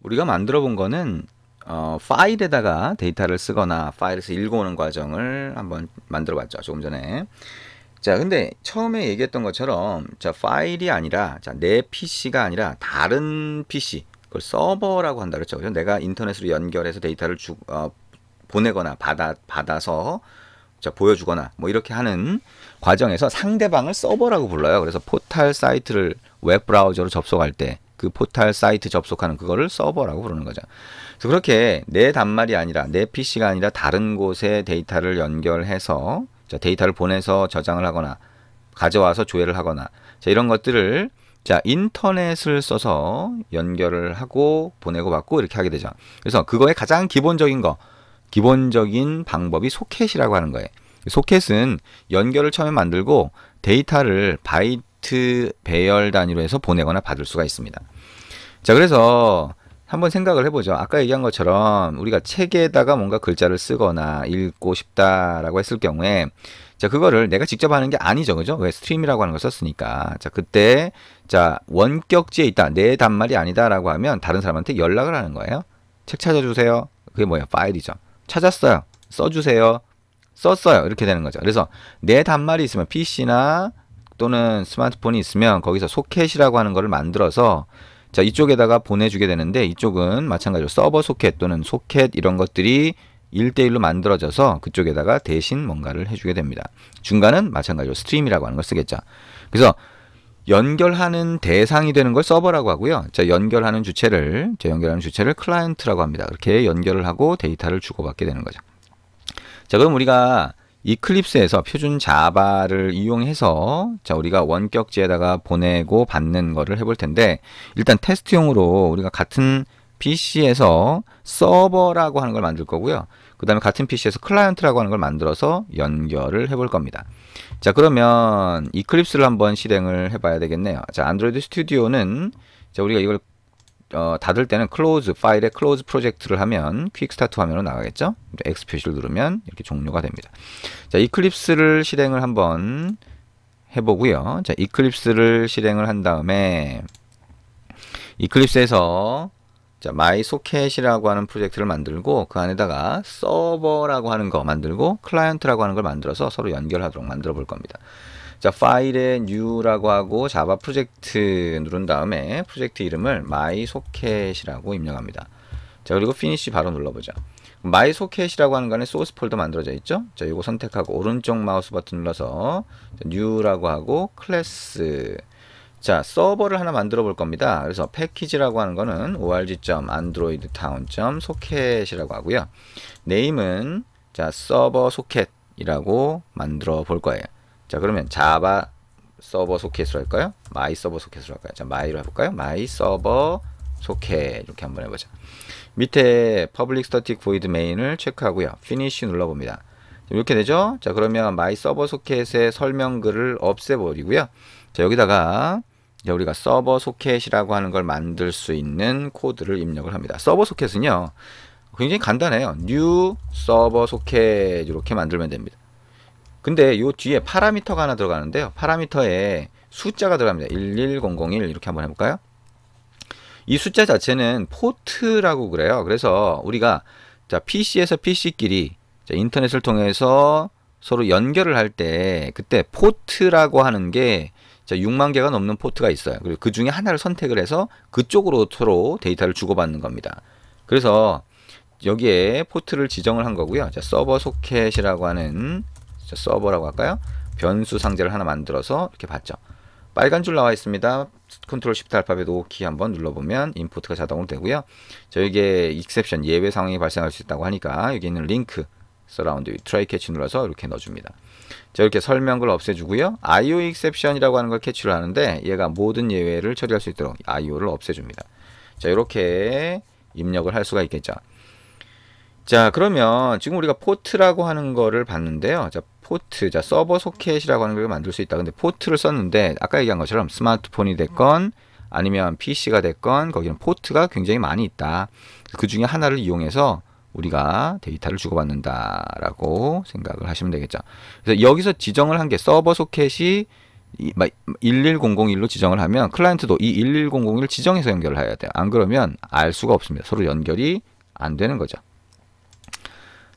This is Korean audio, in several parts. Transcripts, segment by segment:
우리가 만들어 본 거는 파일에다가 데이터를 쓰거나 파일에서 읽어오는 과정을 한번 만들어 봤죠. 조금 전에. 자, 근데 처음에 얘기했던 것처럼 자, 파일이 아니라 자, 내 PC가 아니라 다른 PC, 그걸 서버라고 한다 그랬죠. 그래서 내가 인터넷으로 연결해서 데이터를 보내거나 받아서 자, 보여주거나 뭐 이렇게 하는 과정에서 상대방을 서버라고 불러요. 그래서 포탈 사이트를 웹 브라우저로 접속할 때 그 포탈 사이트 접속하는 그거를 서버라고 부르는 거죠. 그래서 그렇게 내 단말이 아니라 내 PC가 아니라 다른 곳에 데이터를 연결해서 자, 데이터를 보내서 저장을 하거나 가져와서 조회를 하거나 자, 이런 것들을 자, 인터넷을 써서 연결을 하고 보내고 받고 이렇게 하게 되죠. 그래서 그거의 가장 기본적인 방법이 소켓이라고 하는 거예요. 소켓은 연결을 처음에 만들고 데이터를 바이트 배열 단위로 해서 보내거나 받을 수가 있습니다. 자, 그래서 한번 생각을 해보죠. 아까 얘기한 것처럼 우리가 책에다가 뭔가 글자를 쓰거나 읽고 싶다라고 했을 경우에 자, 그거를 내가 직접 하는 게 아니죠. 그죠? 왜 스트림이라고 하는 걸 썼으니까. 자, 그때 자, 원격지에 있다. 내 단말이 아니다라고 하면 다른 사람한테 연락을 하는 거예요. 책 찾아주세요. 그게 뭐예요? 파일이죠. 찾았어요. 써주세요. 썼어요. 이렇게 되는 거죠. 그래서 내 단말이 있으면 PC나 또는 스마트폰이 있으면 거기서 소켓이라고 하는 거를 만들어서 자, 이쪽에다가 보내주게 되는데 이쪽은 마찬가지로 서버 소켓 또는 소켓 이런 것들이 1대1로 만들어져서 그쪽에다가 대신 뭔가를 해주게 됩니다. 중간은 마찬가지로 스트림이라고 하는 걸 쓰겠죠. 그래서 연결하는 대상이 되는 걸 서버라고 하고요. 자, 연결하는 주체를 클라이언트라고 합니다. 그렇게 연결을 하고 데이터를 주고받게 되는 거죠. 자, 그럼 우리가 이클립스에서 표준 자바를 이용해서 자, 우리가 원격지에다가 보내고 받는 거를 해볼 텐데 일단 테스트용으로 우리가 같은 PC에서 서버라고 하는 걸 만들 거고요. 그 다음에 같은 PC에서 클라이언트라고 하는 걸 만들어서 연결을 해볼 겁니다. 자, 그러면 이클립스를 한번 실행을 해봐야 되겠네요. 자, 안드로이드 스튜디오는 자, 우리가 이걸 닫을 때는 클로즈 파일에 클로즈 프로젝트를 하면 퀵 스타트 화면으로 나가겠죠. X 표시를 누르면 이렇게 종료가 됩니다. 자, 이클립스를 실행을 한번 해보고요. 자, 이클립스를 실행을 한 다음에 이클립스에서 자, 마이소켓이라고 하는 프로젝트를 만들고 그 안에다가 서버라고 하는 거 만들고 클라이언트라고 하는 걸 만들어서 서로 연결하도록 만들어 볼 겁니다. 자, 파일에 new라고 하고 자바 프로젝트 누른 다음에 프로젝트 이름을 마이소켓이라고 입력합니다. 자, 그리고 피니시 바로 눌러보죠. 마이소켓이라고 하는 거는 소스 폴더 만들어져 있죠. 자, 이거 선택하고 오른쪽 마우스 버튼 눌러서 new라고 하고 클래스 자, 서버를 하나 만들어 볼 겁니다. 그래서 패키지라고 하는 거는 org.androidtown.socket이라고 하고요. 네임은 자, 서버 소켓이라고 만들어 볼 거예요. 자, 그러면 자바 서버 소켓으로 할까요? 마이 서버 소켓으로 할까요? 자, 마이로 해볼까요? 마이 서버 소켓 이렇게 한번 해보자. 밑에 public static void main을 체크하고요. finish 눌러봅니다. 이렇게 되죠? 자, 그러면 마이 서버 소켓의 설명글을 없애버리고요. 자, 여기다가 우리가 서버 소켓이라고 하는 걸 만들 수 있는 코드를 입력을 합니다. 서버 소켓은요, 굉장히 간단해요. new 서버 소켓 이렇게 만들면 됩니다. 근데 요 뒤에 파라미터가 하나 들어가는데요. 파라미터에 숫자가 들어갑니다. 11001 이렇게 한번 해볼까요? 이 숫자 자체는 포트라고 그래요. 그래서 우리가 자, PC에서 PC끼리 인터넷을 통해서 서로 연결을 할 때 그때 포트라고 하는 게 자, 6만 개가 넘는 포트가 있어요. 그리고 그 중에 하나를 선택을 해서 그쪽으로 서로 데이터를 주고받는 겁니다. 그래서 여기에 포트를 지정을 한 거고요. 자, 서버 소켓이라고 하는 자, 서버라고 할까요? 변수 상자를 하나 만들어서 이렇게 봤죠. 빨간 줄 나와 있습니다. 컨트롤 쉬프트 알파벳 O 키 한번 눌러보면 인포트가 자동으로 되고요. 자, 여기에 익셉션 예외 상황이 발생할 수 있다고 하니까 여기 있는 링크 서라운드 트라이 캐치 눌러서 이렇게 넣어줍니다. 자, 이렇게 설명글 없애주고요. IO exception이라고 하는 걸 캐치를 하는데 얘가 모든 예외를 처리할 수 있도록 IO를 없애줍니다. 자, 이렇게 입력을 할 수가 있겠죠. 자, 그러면 지금 우리가 포트라고 하는 거를 봤는데요. 자, 포트, 자, 서버 소켓이라고 하는 걸 만들 수 있다. 근데 포트를 썼는데 아까 얘기한 것처럼 스마트폰이 됐건 아니면 PC가 됐건 거기는 포트가 굉장히 많이 있다. 그 중에 하나를 이용해서 우리가 데이터를 주고받는다라고 생각을 하시면 되겠죠. 그래서 여기서 지정을 한 게 서버 소켓이 11001로 지정을 하면 클라이언트도 이 11001을 지정해서 연결을 해야 돼요. 안 그러면 알 수가 없습니다. 서로 연결이 안 되는 거죠.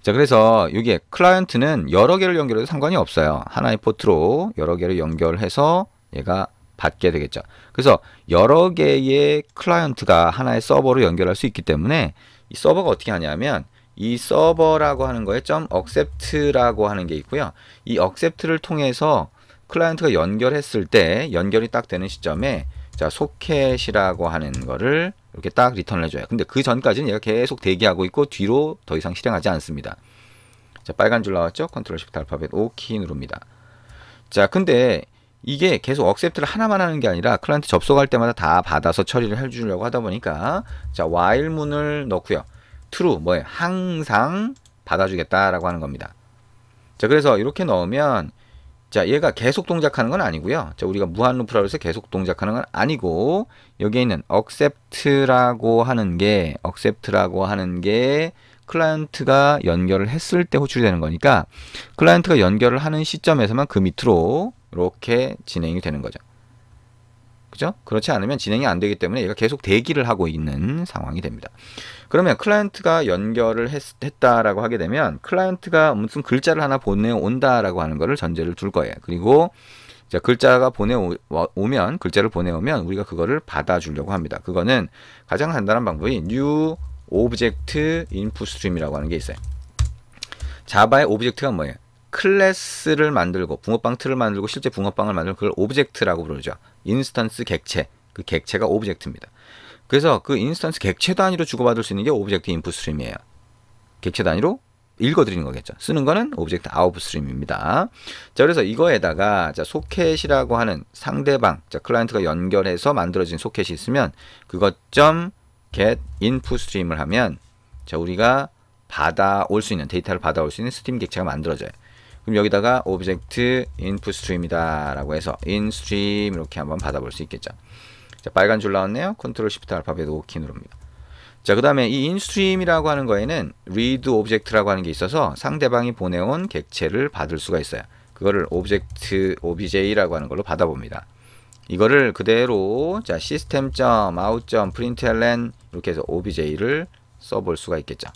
자, 그래서 여기에 클라이언트는 여러 개를 연결해도 상관이 없어요. 하나의 포트로 여러 개를 연결해서 얘가 받게 되겠죠. 그래서 여러 개의 클라이언트가 하나의 서버로 연결할 수 있기 때문에 이 서버가 어떻게 하냐면 이 서버라고 하는 거에 .accept라고 하는 게 있고요. 이 accept를 통해서 클라이언트가 연결했을 때 연결이 딱 되는 시점에 자, 소켓이라고 하는 거를 이렇게 딱 리턴을 해줘요. 근데 그 전까지는 얘가 계속 대기하고 있고 뒤로 더 이상 실행하지 않습니다. 자, 빨간 줄 나왔죠? 컨트롤 시프트 알파벳 O 키 누릅니다. 자, 근데 이게 계속 accept를 하나만 하는 게 아니라 클라이언트 접속할 때마다 다 받아서 처리를 해주려고 하다 보니까 자, while 문을 넣고요. true 뭐예요? 항상 받아주겠다라고 하는 겁니다. 자, 그래서 이렇게 넣으면 자, 얘가 계속 동작하는 건 아니고요. 자, 우리가 무한 루프라고 해서 계속 동작하는 건 아니고 여기에 있는 accept라고 하는 게 클라이언트가 연결을 했을 때 호출이 되는 거니까 클라이언트가 연결을 하는 시점에서만 그 밑으로 이렇게 진행이 되는 거죠. 그죠? 그렇지 않으면 진행이 안 되기 때문에 얘가 계속 대기를 하고 있는 상황이 됩니다. 그러면 클라이언트가 연결을 했다라고 하게 되면 클라이언트가 무슨 글자를 하나 보내온다라고 하는 거를 전제를 둘 거예요. 그리고 자, 글자를 보내오면 우리가 그거를 받아주려고 합니다. 그거는 가장 간단한 방법이 new object input stream이라고 하는 게 있어요. 자바의 오브젝트가 뭐예요? 클래스를 만들고 붕어빵 틀을 만들고 실제 붕어빵을 만들고 그걸 오브젝트라고 부르죠. 인스턴스 객체, 그 객체가 오브젝트입니다. 그래서 그 인스턴스 객체 단위로 주고받을 수 있는 게 오브젝트 인풋 스트림이에요. 객체 단위로 읽어드리는 거겠죠. 쓰는 거는 오브젝트 아웃풋 스트림입니다. 자, 그래서 이거에다가 자, 소켓이라고 하는 상대방, 자, 클라이언트가 연결해서 만들어진 소켓이 있으면 그것 get input 스트림을 하면 자, 우리가 데이터를 받아올 수 있는 스트림 객체가 만들어져요. 그럼 여기다가 오브젝트 인풋 스트림이다 라고 해서 인스트림 이렇게 한번 받아볼 수 있겠죠. 자, 빨간 줄 나왔네요. 컨트롤 시프트 알파벳 O 키 누릅니다. 자, 그 다음에 이 인스트림이라고 하는 거에는 read object라고 하는 게 있어서 상대방이 보내온 객체를 받을 수가 있어요. 그거를 오브젝트 obj라고 하는 걸로 받아봅니다. 이거를 그대로 자, system.out.println 이렇게 해서 obj를 써볼 수가 있겠죠.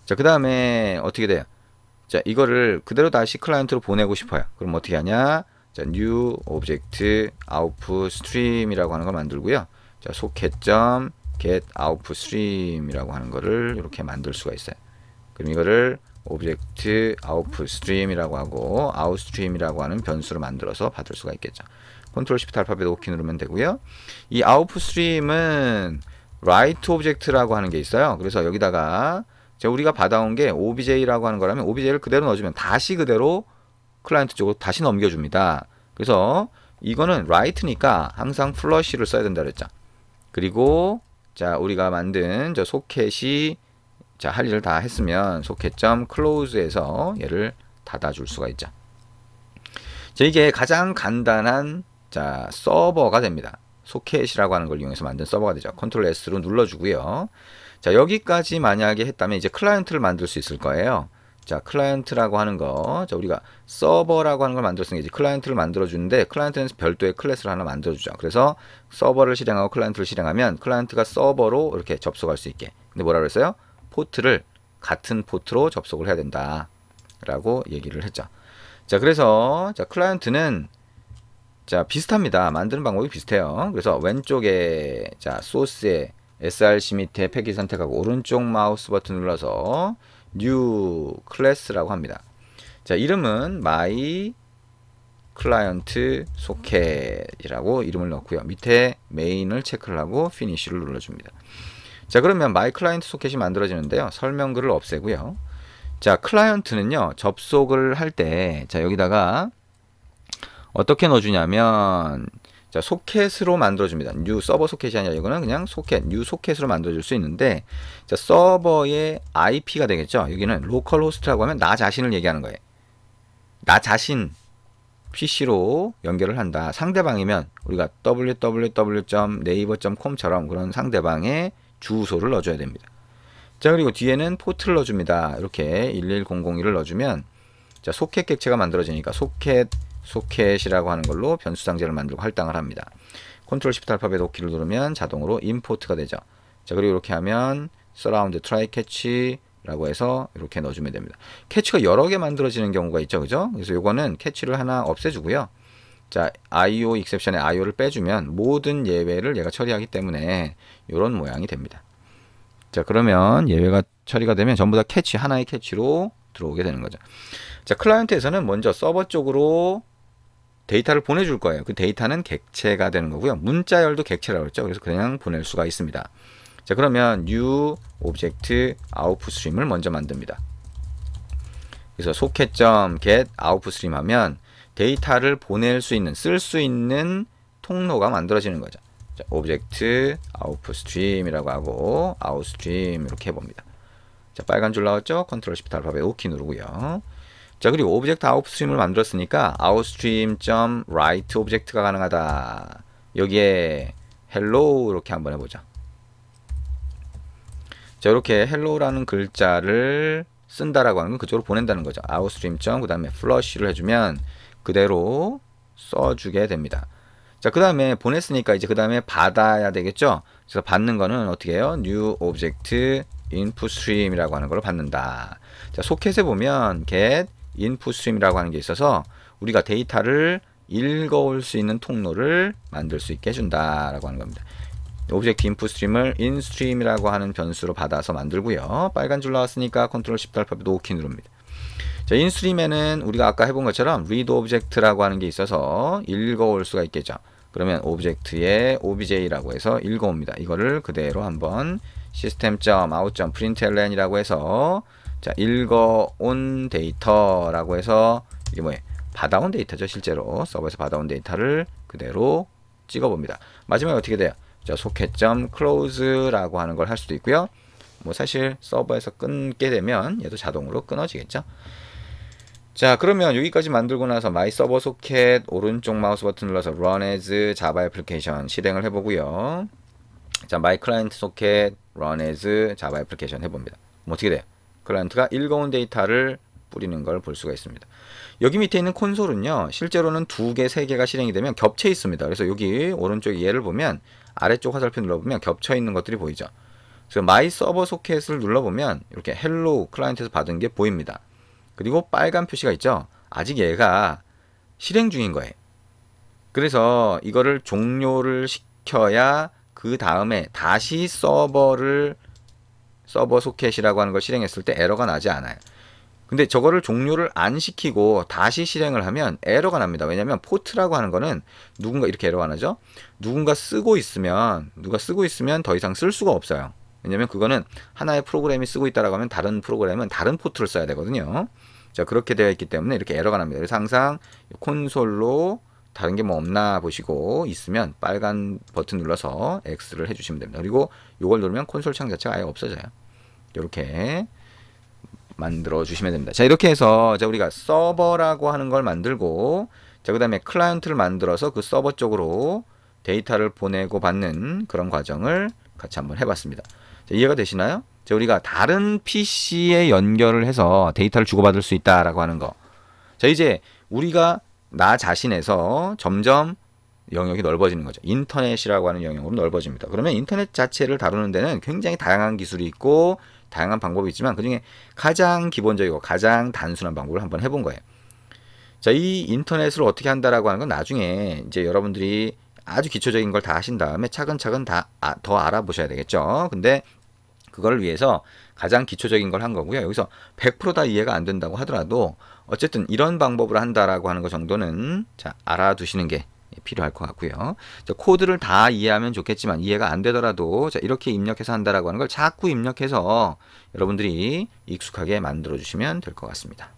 자, 그 다음에 어떻게 돼요? 자, 이거를 그대로 다시 클라이언트로 보내고 싶어요. 그럼 어떻게 하냐? 자, new object output stream이라고 하는 걸 만들고요. 자, socket.get output stream이라고 하는 거를 이렇게 만들 수가 있어요. 그럼 이거를 object output stream이라고 하고 outstream이라고 하는 변수로 만들어서 받을 수가 있겠죠. 컨트롤 시프트 알파벳 OK 누르면 되고요. 이 output stream은 write object라고 하는 게 있어요. 그래서 여기다가 자, 우리가 받아온 게 obj라고 하는 거라면 obj를 그대로 넣어주면 다시 그대로 클라이언트 쪽으로 다시 넘겨줍니다. 그래서 이거는 write니까 항상 flush를 써야 된다 그랬죠. 그리고 자, 우리가 만든 저 소켓이 자, 할 일을 다 했으면 socket.close에서 얘를 닫아줄 수가 있죠. 자, 이게 가장 간단한 자, 서버가 됩니다. 소켓이라고 하는 걸 이용해서 만든 서버가 되죠. 컨트롤 S로 눌러주고요. 자, 여기까지 만약에 했다면 이제 클라이언트를 만들 수 있을 거예요. 자, 클라이언트라고 하는 거, 자, 우리가 서버라고 하는 걸 만들었으니까 이제 클라이언트를 만들어주는데 클라이언트는 별도의 클래스를 하나 만들어주죠. 그래서 서버를 실행하고 클라이언트를 실행하면 클라이언트가 서버로 이렇게 접속할 수 있게. 근데 뭐라 그랬어요? 포트를 같은 포트로 접속을 해야 된다 라고 얘기를 했죠. 자, 그래서 자, 클라이언트는 자, 비슷합니다. 만드는 방법이 비슷해요. 그래서 왼쪽에 자, 소스에 src 밑에 패키지 선택하고 오른쪽 마우스 버튼 눌러서 new class라고 합니다. 자, 이름은 my client socket이라고 이름을 넣고요. 밑에 main을 체크를 하고 finish를 눌러줍니다. 자, 그러면 my client socket이 만들어지는데요. 설명글을 없애고요. 자, 클라이언트는요, 접속을 할 때, 자, 여기다가 어떻게 넣어주냐면, 자, 소켓으로 만들어줍니다. new 서버 소켓이 아니라 이거는 그냥 소켓, new 소켓으로 만들어줄 수 있는데, 자, 서버의 IP가 되겠죠. 여기는 로컬 호스트라고 하면 나 자신을 얘기하는 거예요. 나 자신 PC로 연결을 한다. 상대방이면 우리가 www.naver.com처럼 그런 상대방의 주소를 넣어줘야 됩니다. 자, 그리고 뒤에는 포트를 넣어줍니다. 이렇게 11001을 넣어주면 자, 소켓 객체가 만들어지니까 소켓 소켓이라고 하는 걸로 변수 상자를 만들고 할당을 합니다. 컨트롤 시프트 알파벳 O키를 누르면 자동으로 임포트가 되죠. 자, 그리고 이렇게 하면 surround try catch라고 해서 이렇게 넣어주면 됩니다. 캐치가 여러 개 만들어지는 경우가 있죠, 그죠? 그래서 요거는 캐치를 하나 없애주고요. 자, IO exception에 IO를 빼주면 모든 예외를 얘가 처리하기 때문에 이런 모양이 됩니다. 자, 그러면 예외가 처리가 되면 전부 다 캐치, 하나의 캐치로 들어오게 되는 거죠. 자, 클라이언트에서는 먼저 서버 쪽으로 데이터를 보내줄 거예요. 그 데이터는 객체가 되는 거고요. 문자열도 객체라고 했죠. 그래서 그냥 보낼 수가 있습니다. 자, 그러면 new object output stream을 먼저 만듭니다. 그래서 socket.get output stream 하면 데이터를 보낼 수 있는, 쓸 수 있는 통로가 만들어지는 거죠. 자, object output stream이라고 하고 outstream 이렇게 해봅니다. 자, 빨간 줄 나왔죠? 컨트롤 시프트 알파벳 O키 누르고요. 자, 그리고 오브젝트 아웃스트림을 만들었으니까 outstream.write 오브젝트가 가능하다. 여기에 hello 이렇게 한번 해보자. 자, 이렇게 hello라는 글자를 쓴다라고 하는 건 그쪽으로 보낸다는 거죠. outstream. 그 다음에 flush를 해주면 그대로 써주게 됩니다. 자, 그 다음에 보냈으니까 이제 그 다음에 받아야 되겠죠. 그래서 받는 거는 어떻게 해요? new object input stream이라고 하는 걸 받는다. 자, 소켓에 보면 get input stream이라고 하는 게 있어서 우리가 데이터를 읽어올 수 있는 통로를 만들 수 있게 해준다라고 하는 겁니다. 오브젝트 인풋 스트림을 instream이라고 하는 변수로 받아서 만들고요. 빨간 줄 나왔으니까 컨트롤 시프트 알파벳 O키 누릅니다. 자, instream에는 우리가 아까 해본 것처럼 read object라고 하는 게 있어서 읽어올 수가 있겠죠. 그러면 오브젝트에 obj라고 해서 읽어옵니다. 이거를 그대로 한번 system.out.println이라고 해서 자, 읽어온 데이터라고 해서 이게 뭐예요? 받아온 데이터죠. 실제로 서버에서 받아온 데이터를 그대로 찍어봅니다. 마지막에 어떻게 돼요? 자, socket.close라고 하는 걸 할 수도 있고요. 뭐 사실 서버에서 끊게 되면 얘도 자동으로 끊어지겠죠. 자, 그러면 여기까지 만들고 나서 my server socket 오른쪽 마우스 버튼 눌러서 run as java application 실행을 해보고요. 자, my client socket run as java application 해봅니다. 뭐 어떻게 돼요? 클라이언트가 읽어온 데이터를 뿌리는 걸 볼 수가 있습니다. 여기 밑에 있는 콘솔은요, 실제로는 2개, 3개가 실행이 되면 겹쳐 있습니다. 그래서 여기 오른쪽 얘를 보면 아래쪽 화살표 눌러보면 겹쳐 있는 것들이 보이죠. 그래서 my server socket을 눌러보면 이렇게 hello 클라이언트에서 받은 게 보입니다. 그리고 빨간 표시가 있죠. 아직 얘가 실행 중인 거예요. 그래서 이거를 종료를 시켜야 그 다음에 다시 서버 소켓이라고 하는 걸 실행했을 때 에러가 나지 않아요. 근데 저거를 종료를 안 시키고 다시 실행을 하면 에러가 납니다. 왜냐면 포트라고 하는 거는 누군가 이렇게 에러가 나죠. 누가 쓰고 있으면 더 이상 쓸 수가 없어요. 왜냐면 그거는 하나의 프로그램이 쓰고 있다라고 하면 다른 프로그램은 다른 포트를 써야 되거든요. 자, 그렇게 되어 있기 때문에 이렇게 에러가 납니다. 그래서 항상 콘솔로 다른 게 뭐 없나 보시고 있으면 빨간 버튼 눌러서 X를 해주시면 됩니다. 그리고 이걸 누르면 콘솔 창 자체가 아예 없어져요. 이렇게 만들어 주시면 됩니다. 자, 이렇게 해서 자, 우리가 서버라고 하는 걸 만들고 자, 그 다음에 클라이언트를 만들어서 그 서버 쪽으로 데이터를 보내고 받는 그런 과정을 같이 한번 해봤습니다. 자, 이해가 되시나요? 자, 우리가 다른 PC에 연결을 해서 데이터를 주고받을 수 있다라고 하는 거. 자, 이제 우리가 나 자신에서 점점 영역이 넓어지는 거죠. 인터넷이라고 하는 영역으로 넓어집니다. 그러면 인터넷 자체를 다루는 데는 굉장히 다양한 기술이 있고 다양한 방법이 있지만 그중에 가장 기본적이고 가장 단순한 방법을 한번 해본 거예요. 자, 이 인터넷을 어떻게 한다라고 하는 건 나중에 이제 여러분들이 아주 기초적인 걸 다 하신 다음에 차근차근 더 알아보셔야 되겠죠. 근데 그걸 위해서 가장 기초적인 걸 한 거고요. 여기서 100% 다 이해가 안 된다고 하더라도 어쨌든 이런 방법으로 한다라고 하는 것 정도는 자, 알아두시는 게 필요할 것 같고요. 자, 코드를 다 이해하면 좋겠지만 이해가 안 되더라도 자, 이렇게 입력해서 한다라고 하는 걸 자꾸 입력해서 여러분들이 익숙하게 만들어 주시면 될 것 같습니다.